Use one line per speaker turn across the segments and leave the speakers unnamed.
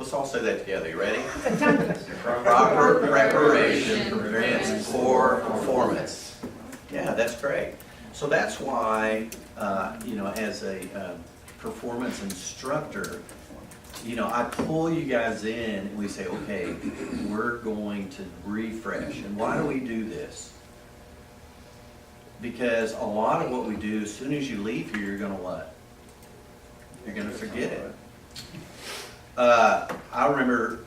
Let's all say that together. You ready?
It's a tongue twister.
Proper preparation prevents poor performance. Yeah, that's great. So that's why, as a performance instructor, I pull you guys in and we say, okay, we're going to refresh. And why do we do this? Because a lot of what we do, as soon as you leave here, you're going to what? You're going to forget it. I remember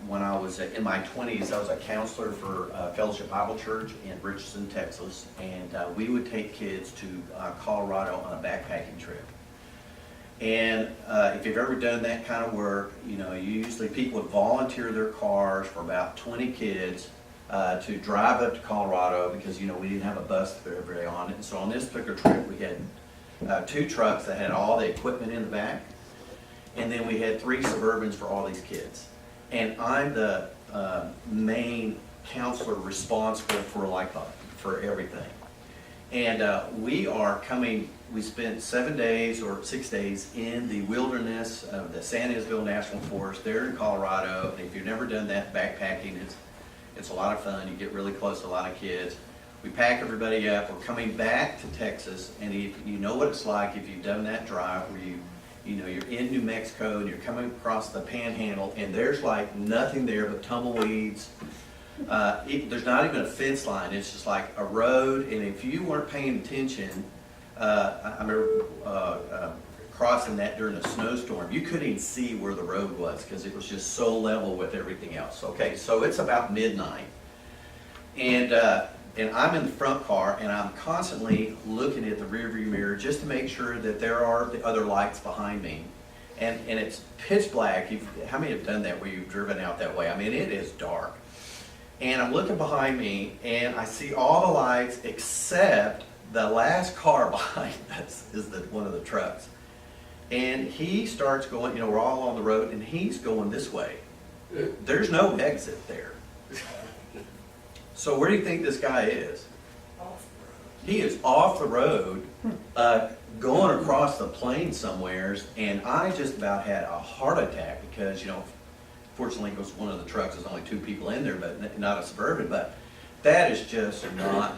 when I was in my 20s, I was a counselor for Fellowship Bible Church in Richardson, Texas, and we would take kids to Colorado on a backpacking trip. And if you've ever done that kind of work, usually people would volunteer their cars for about 20 kids to drive up to Colorado because, we didn't have a bus for everybody on it. And so on this particular trip, we had 2 trucks that had all the equipment in the back. And then we had 3 Suburbans for all these kids. And I'm the main counselor responsible for everything. And we spent 7 days or 6 days in the wilderness of the San Isabel National Forest there in Colorado. And if you've never done that, backpacking, it's a lot of fun. You get really close to a lot of kids. We pack everybody up. We're coming back to Texas. And you know what it's like if you've done that drive where you're in New Mexico and you're coming across the Panhandle and there's like nothing there but tumbleweeds. There's not even a fence line. It's just like a road. And if you weren't paying attention, I remember crossing that during a snowstorm. You couldn't even see where the road was because it was just so level with everything else. Okay, so it's about midnight. And I'm in the front car, and I'm constantly looking at the rearview mirror just to make sure that there are the other lights behind me. And it's pitch black. How many have done that where you've driven out that way? I mean, it is dark. And I'm looking behind me, and I see all the lights except the last car behind us is one of the trucks. And he starts going, we're all on the road, and he's going this way. There's no exit there. So where do you think this guy is? He is off the road, going across the plain somewheres, and I just about had a heart attack because, fortunately it was one of the trucks, there's only 2 people in there, but not a Suburban, but that is just not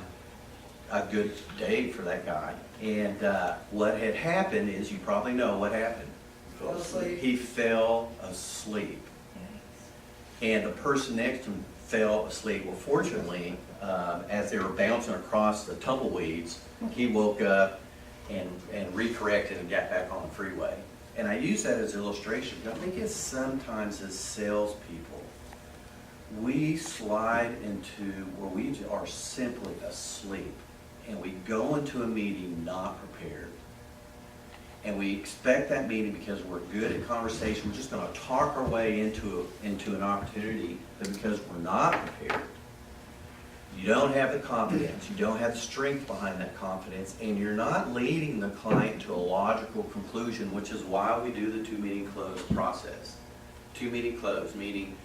a good day for that guy. And what had happened is, you probably know what happened. He fell asleep. And the person next to him fell asleep. Well, fortunately, as they were bouncing across the tumbleweeds, he woke up and recorrected and got back on the freeway. And I use that as an illustration. I think it's sometimes as salespeople, we slide into where we are simply asleep. And we go into a meeting not prepared. And we expect that meeting because we're good at conversation. We're just going to talk our way into an opportunity. But because we're not prepared, you don't have the confidence, you don't have the strength behind that confidence, and you're not leading the client to a logical conclusion, which is why we do the 2-meeting close process. 2-meeting close, meaning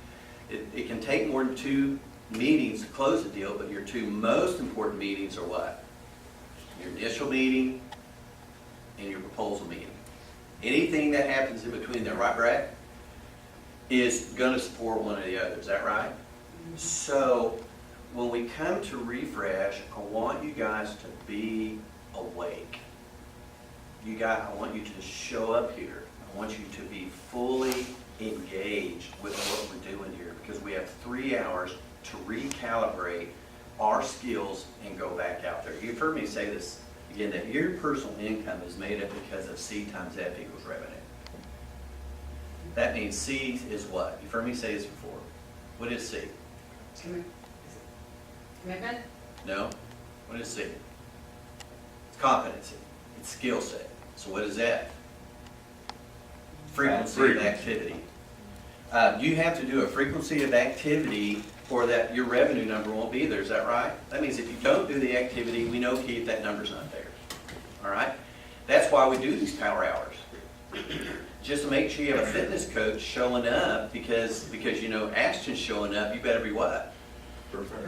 it can take more than 2 meetings to close a deal, but your 2 most important meetings are what? Your initial meeting and your proposal meeting. Anything that happens in between there, right, Brad, is going to support one or the other. Is that right? So when we come to refresh, I want you guys to be awake. I want you to show up here. I want you to be fully engaged with what we're doing here because we have 3 hours to recalibrate our skills and go back out there. You've heard me say this again, that your personal income is made up because of C times F equals revenue. That means C is what? You've heard me say this before. What is C?
Commitment?
No? What is C? It's competency. It's skill set. So what is F? Frequency of activity. You have to do a frequency of activity or that your revenue number won't be there. Is that right? That means if you don't do the activity, we know, Keith, that number's not there. All right? That's why we do these power hours. Just to make sure you have a fitness coach showing up because Ashton's showing up, you better be what?
Perfect.